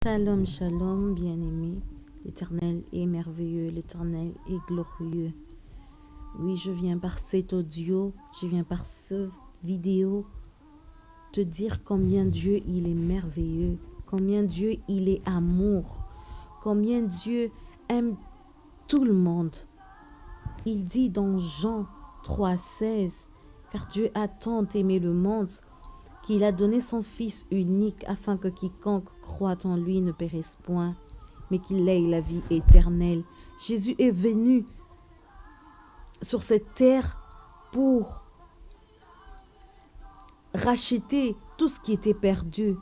Shalom, shalom, bien-aimé. L'Éternel est merveilleux, l'Éternel est glorieux. Oui, je viens par cet audio, je viens par cette vidéo te dire combien Dieu il est merveilleux, combien Dieu il est amour, combien Dieu aime tout le monde. Il dit dans Jean 3,16, car Dieu a tant aimé le monde qu'il a donné son Fils unique afin que quiconque croit en lui ne périsse point, mais qu'il ait la vie éternelle. Jésus est venu sur cette terre pour racheter tout ce qui était perdu.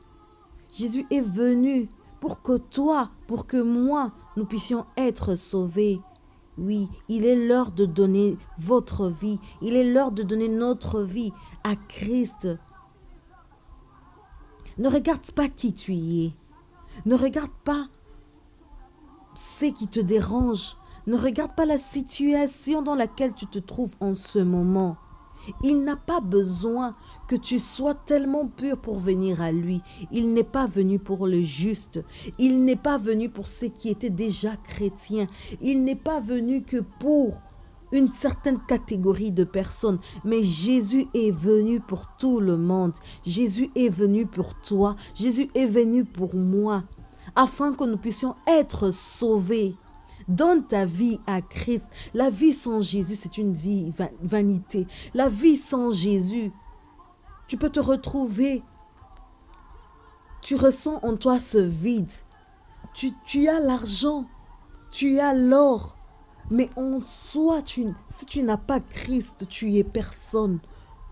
Jésus est venu pour que toi, pour que moi, nous puissions être sauvés. Oui, il est l'heure de donner votre vie. Il est l'heure de donner notre vie à Christ. Ne regarde pas qui tu es. Ne regarde pas ce qui te dérange. Ne regarde pas la situation dans laquelle tu te trouves en ce moment. Il n'a pas besoin que tu sois tellement pur pour venir à lui. Il n'est pas venu pour le juste. Il n'est pas venu pour ceux qui étaient déjà chrétiens. Il n'est pas venu que pour une certaine catégorie de personnes. Mais Jésus est venu pour tout le monde. Jésus est venu pour toi. Jésus est venu pour moi. Afin que nous puissions être sauvés. Donne ta vie à Christ. La vie sans Jésus, c'est une vie vanité. La vie sans Jésus, tu peux te retrouver. Tu ressens en toi ce vide. Tu as l'argent, tu as l'or. Mais en soi, si tu n'as pas Christ, tu es personne.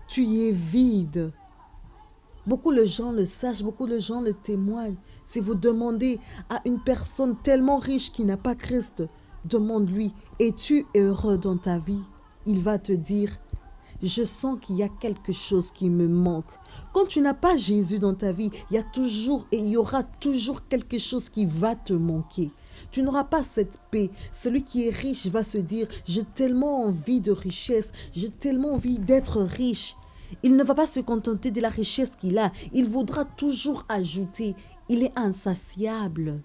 Tu es vide. Beaucoup de gens le sachent, beaucoup de gens le témoignent. Si vous demandez à une personne tellement riche qui n'a pas Christ, demande-lui, es-tu heureux dans ta vie? Il va te dire, je sens qu'il y a quelque chose qui me manque. Quand tu n'as pas Jésus dans ta vie, il y a toujours et il y aura toujours quelque chose qui va te manquer. Tu n'auras pas cette paix. Celui qui est riche va se dire, j'ai tellement envie de richesse, j'ai tellement envie d'être riche. Il ne va pas se contenter de la richesse qu'il a. Il voudra toujours ajouter. Il est insatiable.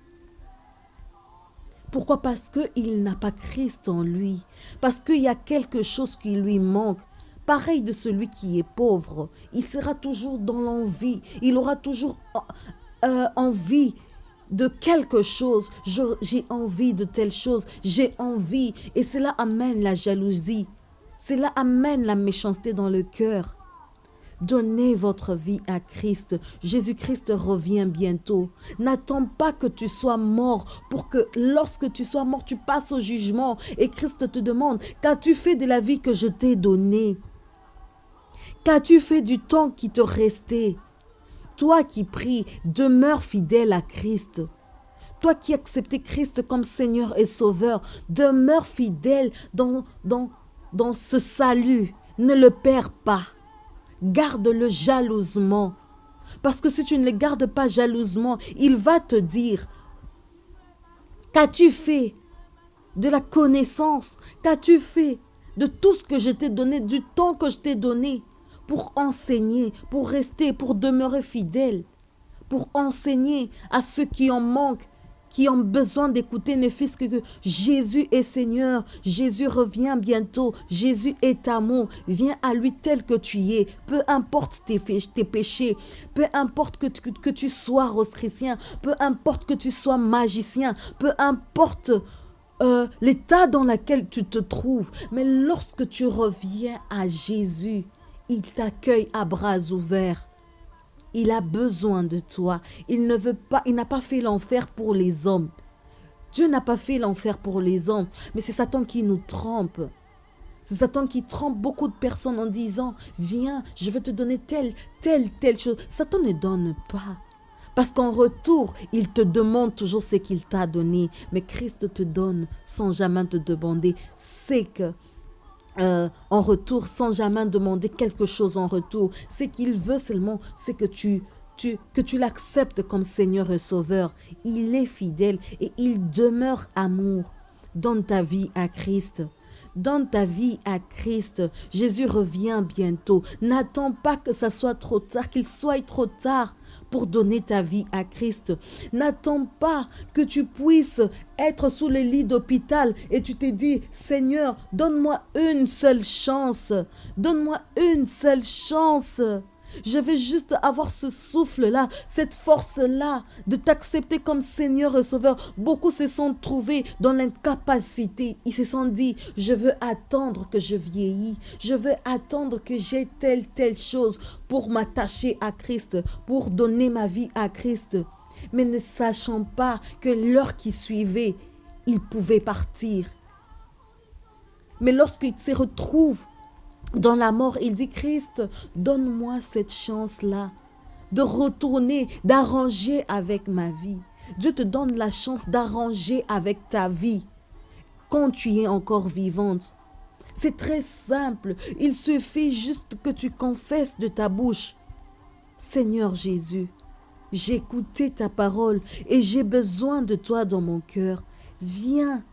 Pourquoi? Parce qu'il n'a pas Christ en lui. Parce qu'il y a quelque chose qui lui manque. Pareil de celui qui est pauvre. Il sera toujours dans l'envie. Il aura toujours envie de quelque chose. J'ai envie de telle chose. J'ai envie. Et cela amène la jalousie. Cela amène la méchanceté dans le cœur. Donnez votre vie à Christ. Jésus-Christ revient bientôt. N'attends pas que tu sois mort pour que lorsque tu sois mort, tu passes au jugement. Et Christ te demande, qu'as-tu fait de la vie que je t'ai donnée? Qu'as-tu fait du temps qui te restait? Toi qui pries, demeure fidèle à Christ. Toi qui acceptes Christ comme Seigneur et Sauveur, demeure fidèle dans ce salut. Ne le perds pas. Garde-le jalousement. Parce que si tu ne le gardes pas jalousement, il va te dire, qu'as-tu fait de la connaissance? Qu'as-tu fait de tout ce que je t'ai donné, du temps que je t'ai donné pour enseigner, pour rester, pour demeurer fidèle, pour enseigner à ceux qui en manquent, qui ont besoin d'écouter ne fût-ce que Jésus est Seigneur, Jésus revient bientôt, Jésus est amour, viens à lui tel que tu es, peu importe tes péchés, peu importe que tu sois chrétien, peu importe que tu sois magicien, peu importe l'état dans lequel tu te trouves, mais lorsque tu reviens à Jésus, il t'accueille à bras ouverts. Il a besoin de toi. Il n'a pas fait l'enfer pour les hommes. Dieu n'a pas fait l'enfer pour les hommes. Mais c'est Satan qui nous trompe. C'est Satan qui trompe beaucoup de personnes en disant, viens, je vais te donner telle chose. Satan ne donne pas. Parce qu'en retour, il te demande toujours ce qu'il t'a donné. Mais Christ te donne sans jamais te demander. C'est que en retour, sans jamais demander quelque chose en retour. Ce qu'il veut seulement, c'est que tu l'acceptes comme Seigneur et Sauveur. Il est fidèle et il demeure amour. Donne ta vie à Christ. Donne ta vie à Christ. Jésus revient bientôt. N'attends pas que ça soit trop tard, qu'il soit trop tard pour donner ta vie à Christ. N'attends pas que tu puisses être sous le lit d'hôpital et tu te dis, Seigneur, donne-moi une seule chance. Donne-moi une seule chance. Je vais juste avoir ce souffle-là, cette force-là de t'accepter comme Seigneur et Sauveur. Beaucoup se sont trouvés dans l'incapacité. Ils se sont dit, je veux attendre que je vieillis. Je veux attendre que j'ai telle chose pour m'attacher à Christ, pour donner ma vie à Christ. Mais ne sachant pas que l'heure qui suivait, ils pouvaient partir. Mais lorsqu'ils se retrouvent dans la mort, il dit, Christ, donne-moi cette chance-là de retourner, d'arranger avec ma vie. Dieu te donne la chance d'arranger avec ta vie quand tu es encore vivante. C'est très simple. Il suffit juste que tu confesses de ta bouche, Seigneur Jésus, j'ai écouté ta parole et j'ai besoin de toi dans mon cœur. Viens,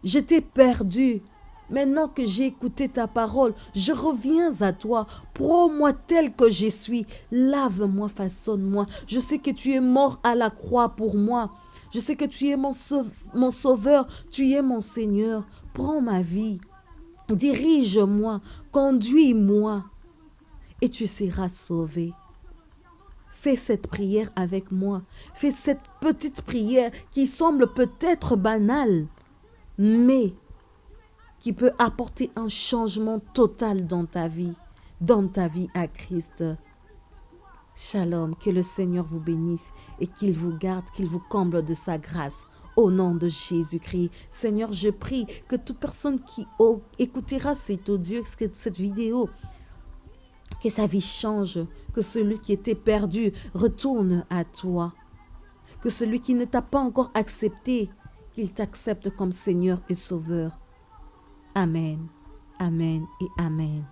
je t'ai perdu. Maintenant que j'ai écouté ta parole, je reviens à toi. Prends-moi tel que je suis. Lave-moi, façonne-moi. Je sais que tu es mort à la croix pour moi. Je sais que tu es mon sauveur. Tu es mon Seigneur. Prends ma vie. Dirige-moi. Conduis-moi. Et tu seras sauvé. Fais cette prière avec moi. Fais cette petite prière qui semble peut-être banale, mais qui peut apporter un changement total dans ta vie à Christ. Shalom, que le Seigneur vous bénisse et qu'il vous garde, qu'il vous comble de sa grâce. Au nom de Jésus-Christ, Seigneur, je prie que toute personne qui écoutera cet audio, cette vidéo, que sa vie change, que celui qui était perdu retourne à toi, que celui qui ne t'a pas encore accepté, qu'il t'accepte comme Seigneur et Sauveur. Amen, amen et amen.